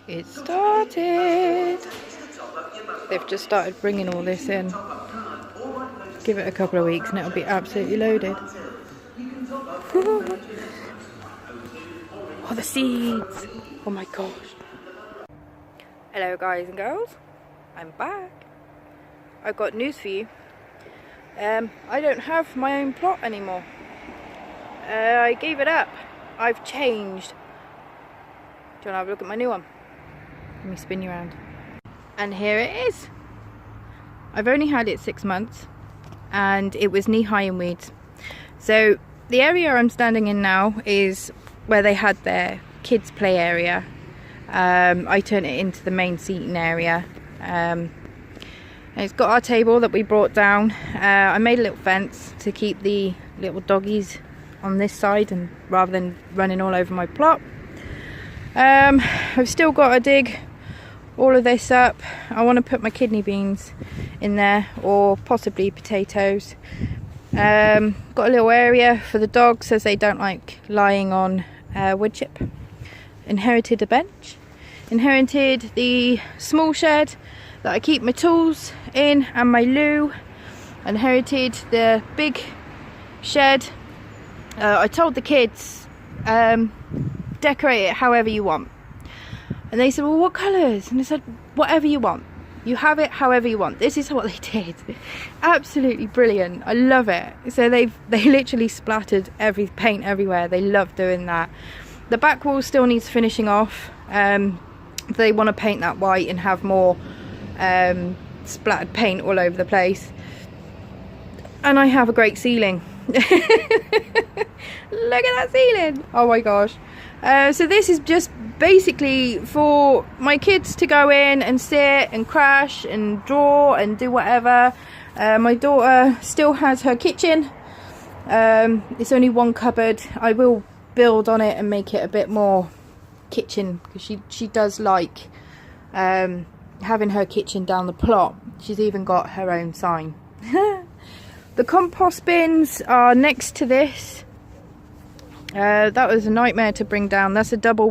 It started. They've just started bringing all this in. Give it a couple of weeks and it'll be absolutely loaded. Oh, the seeds! Oh my gosh. Hello guys and girls. I'm back. I've got news for you. I don't have my own plot anymore. I gave it up. I've changed. Do you want to have a look at my new one? Let me spin you around. And here it is. I've only had it 6 months and it was knee high in weeds. So the area I'm standing in now is where they had their kids play area. I turned it into the main seating area. And it's got our table that we brought down. I made a little fence to keep the little doggies on this side and rather than running all over my plot. I've still got to dig all of this up. I want to put my kidney beans in there or possibly potatoes. Got a little area for the dogs as they don't like lying on wood chip. Inherited a bench. Inherited the small shed that I keep my tools in and my loo. Inherited the big shed. I told the kids decorate it however you want. And they said, well, what colours? And I said, whatever you want. You have it however you want. This is what they did. Absolutely brilliant. I love it. So they literally splattered paint everywhere. They love doing that. The back wall still needs finishing off. They want to paint that white and have more splattered paint all over the place. And I have a great ceiling. Look at that ceiling. Oh my gosh. So this is just basically for my kids to go in and sit and crash and draw and do whatever. My daughter still has her kitchen. It's only one cupboard. I will build on it and make it a bit more kitchen because she does like having her kitchen down the plot. She's even got her own sign. The compost bins are next to this. That was a nightmare to bring down. That's a double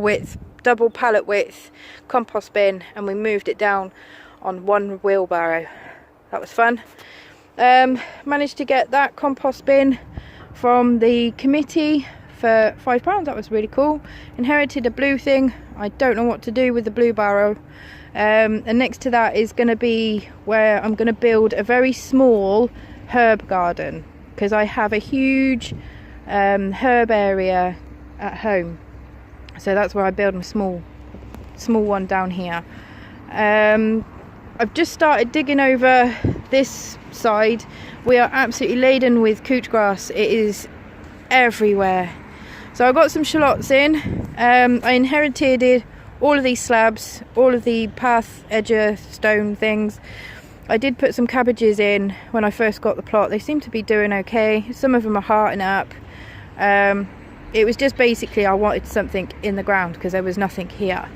pallet width compost bin and we moved it down on one wheelbarrow. That was fun. Managed to get that compost bin from the committee for £5. That was really cool. Inherited a blue thing. I don't know what to do with the blue barrow. And next to that is going to be where I'm going to build a very small herb garden because I have a huge herb area at home. So that's where I build my small one down here. I've just started digging over this side. We are absolutely laden with couch grass. It is everywhere. So I got some shallots in. I inherited all of these slabs, all of the path edger stone things. I did put some cabbages in when I first got the plot. They seem to be doing okay. Some of them are hearting up. It was just basically I wanted something in the ground because there was nothing here.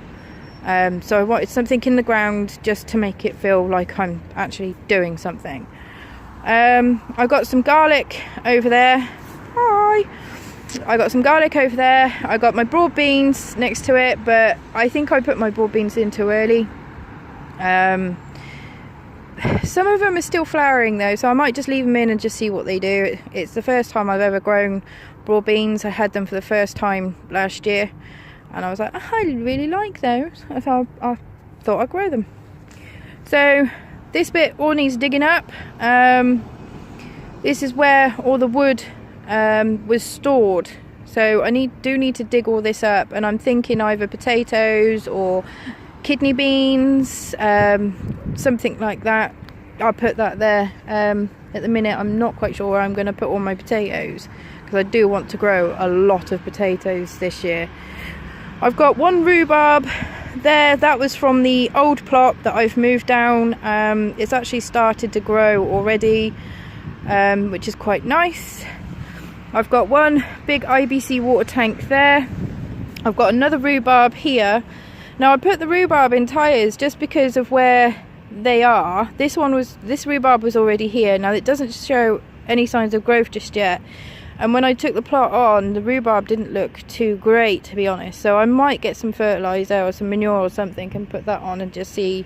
So I wanted something in the ground just to make it feel like I'm actually doing something. I got some garlic over there. Hi! I got some garlic over there. I got my broad beans next to it, but I think I put my broad beans in too early. Some of them are still flowering though, so I might just leave them in and just see what they do. It's the first time I've ever grown broad beans. I had them for the first time last year and I was like, I really like those. I thought I'd grow them. So this bit all needs digging up. This is where all the wood was stored, so I do need to dig all this up, and I'm thinking either potatoes or kidney beans, something like that. I'll put that there. At the minute I'm not quite sure where I'm going to put all my potatoes because I do want to grow a lot of potatoes this year. I've got one rhubarb there. That was from the old plot that I've moved down. It's actually started to grow already, which is quite nice. I've got one big IBC water tank there. I've got another rhubarb here. Now I put the rhubarb in tyres just because of where they are. This rhubarb was already here. Now it doesn't show any signs of growth just yet. and when I took the plot on, the rhubarb didn't look too great, to be honest. So I might get some fertilizer or some manure or something and put that on and just see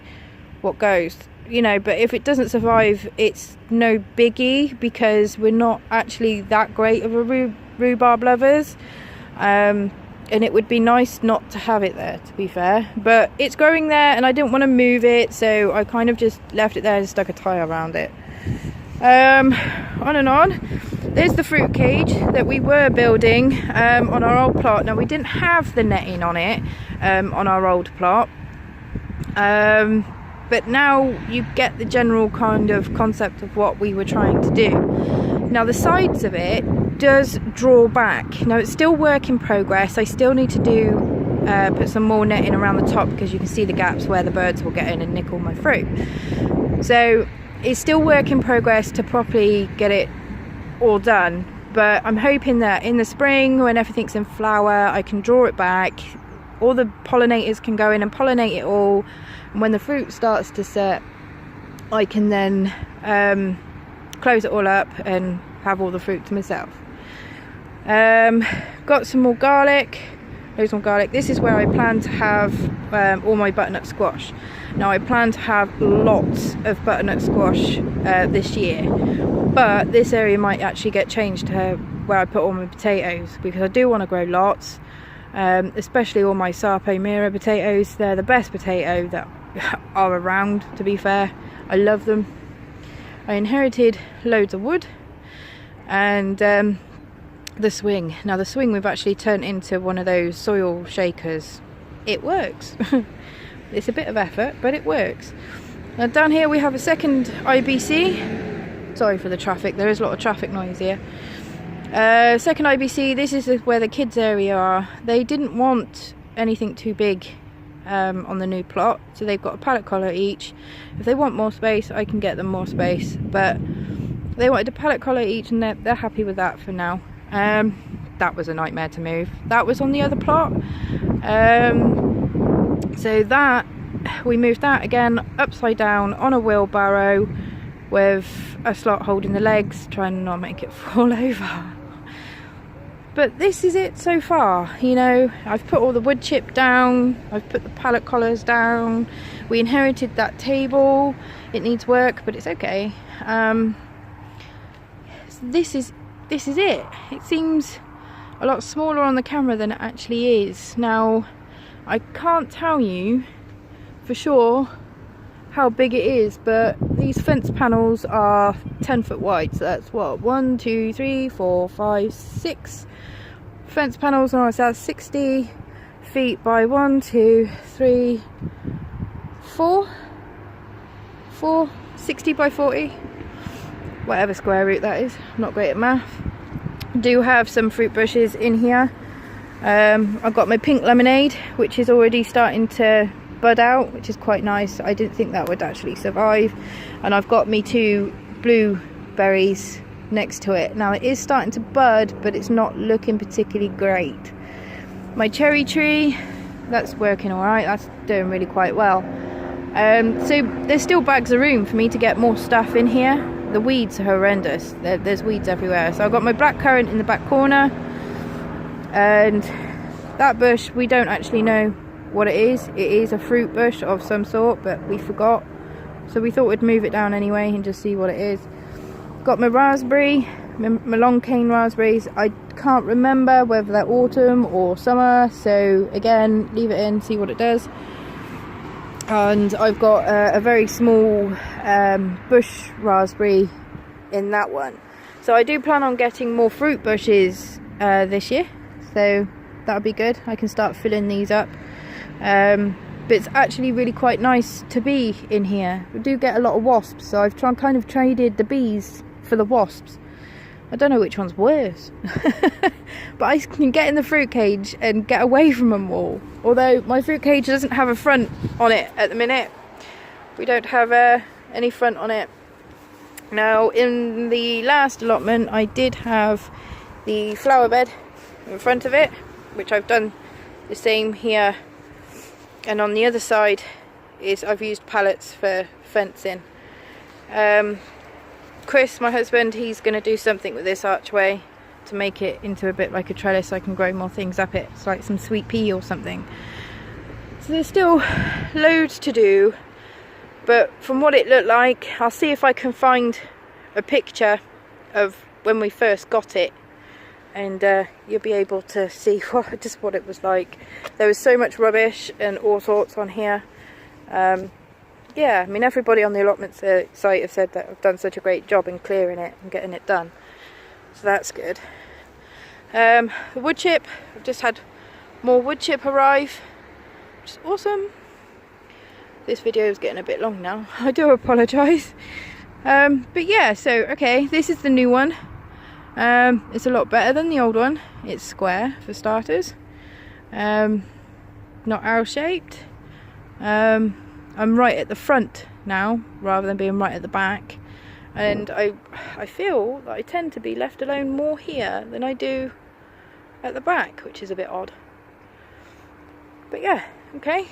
what goes, you know. But if it doesn't survive, it's no biggie, because we're not actually that great of a rhubarb lovers, and it would be nice not to have it there, to be fair. But it's growing there and I didn't want to move it, so I kind of just left it there and stuck a tyre around it. On and on. There's the fruit cage that we were building on our old plot. Now, we didn't have the netting on it on our old plot, but now you get the general kind of concept of what we were trying to do. Now, the sides of it does draw back. Now, it's still work in progress. I still need to do put some more netting around the top, because you can see the gaps where the birds will get in and nick all my fruit. So it's still work in progress to properly get it all done, but I'm hoping that in the spring, when everything's in flower, I can draw it back, all the pollinators can go in and pollinate it all, and when the fruit starts to set, I can then close it all up and have all the fruit to myself. Got some more garlic. Here's some garlic. This is where I plan to have all my butternut squash. Now, I plan to have lots of butternut squash this year, but this area might actually get changed to where I put all my potatoes, because I do want to grow lots, especially all my Sarpo Mira potatoes. They're the best potato that are around, to be fair. I love them. I inherited loads of wood, and the swing. Now, the swing we've actually turned into one of those soil shakers. It works. It's a bit of effort, but it works. Now, down here we have a second IBC. Sorry for the traffic, there is a lot of traffic noise here. Second IBC, this is where the kids area are. They didn't want anything too big on the new plot, so they've got a pallet collar each. If they want more space, I can get them more space, but they wanted a pallet collar each, and they're happy with that for now. That was a nightmare to move. That was on the other plot. So that, we moved that again upside down on a wheelbarrow with a slot holding the legs, trying to not make it fall over. But this is it so far. You know, I've put all the wood chip down, I've put the pallet collars down, we inherited that table. It needs work, but it's okay. So this is it. It seems a lot smaller on the camera than it actually is. Now, I can't tell you for sure how big it is, but these fence panels are 10 foot wide, so that's what, 1, 2, 3, 4, 5, 6 fence panels, and so that's 60 feet by 1, 2, 3, 4, 60 by 40, whatever square root that is. I'm not great at math. Do have some fruit bushes in here. I've got my pink lemonade, which is already starting to bud out, which is quite nice. I didn't think that would actually survive. And I've got me 2 blueberries next to it. Now, it is starting to bud, but it's not looking particularly great. My cherry tree, that's working all right. That's doing really quite well. So there's still bags of room for me to get more stuff in here. The weeds are horrendous. There's weeds everywhere. So I've got my blackcurrant in the back corner, and that bush, we don't actually know what it is. It is a fruit bush of some sort, but we forgot, so we thought we'd move it down anyway and just see what it is. Got my raspberry, my long cane raspberries. I can't remember whether they're autumn or summer, so again, leave it in, see what it does. And I've got a very small bush raspberry in that one. So I do plan on getting more fruit bushes this year, so that'll be good. I can start filling these up. But it's actually really quite nice to be in here. We do get a lot of wasps, so I've kind of traded the bees for the wasps. I don't know which one's worse. But I can get in the fruit cage and get away from them all. Although my fruit cage doesn't have a front on it at the minute. We don't have any front on it. Now, in the last allotment, I did have the flower bed in front of it, which I've done the same here. And on the other side is I've used pallets for fencing. Chris, my husband, he's going to do something with this archway to make it into a bit like a trellis so I can grow more things up it. It's like some sweet pea or something. So there's still loads to do, but from what it looked like, I'll see if I can find a picture of when we first got it, and you'll be able to see just what it was like. There was so much rubbish and all sorts on here. Yeah, I mean, everybody on the allotment site have said that I've done such a great job in clearing it and getting it done, so that's good. The wood chip, I've just had more wood chip arrive, which is awesome. This video is getting a bit long now, I do apologise. But yeah, so okay, this is the new one. It's a lot better than the old one. It's square for starters, not arrow shaped. I'm right at the front now rather than being right at the back, and I feel that I tend to be left alone more here than I do at the back, which is a bit odd. But yeah, okay,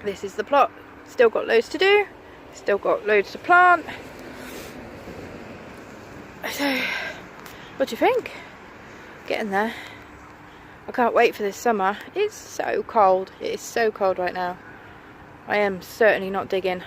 this is the plot. Still got loads to do, still got loads to plant. So what do you think? Getting there. I can't wait for this summer. It's so cold. It is so cold right now. I am certainly not digging.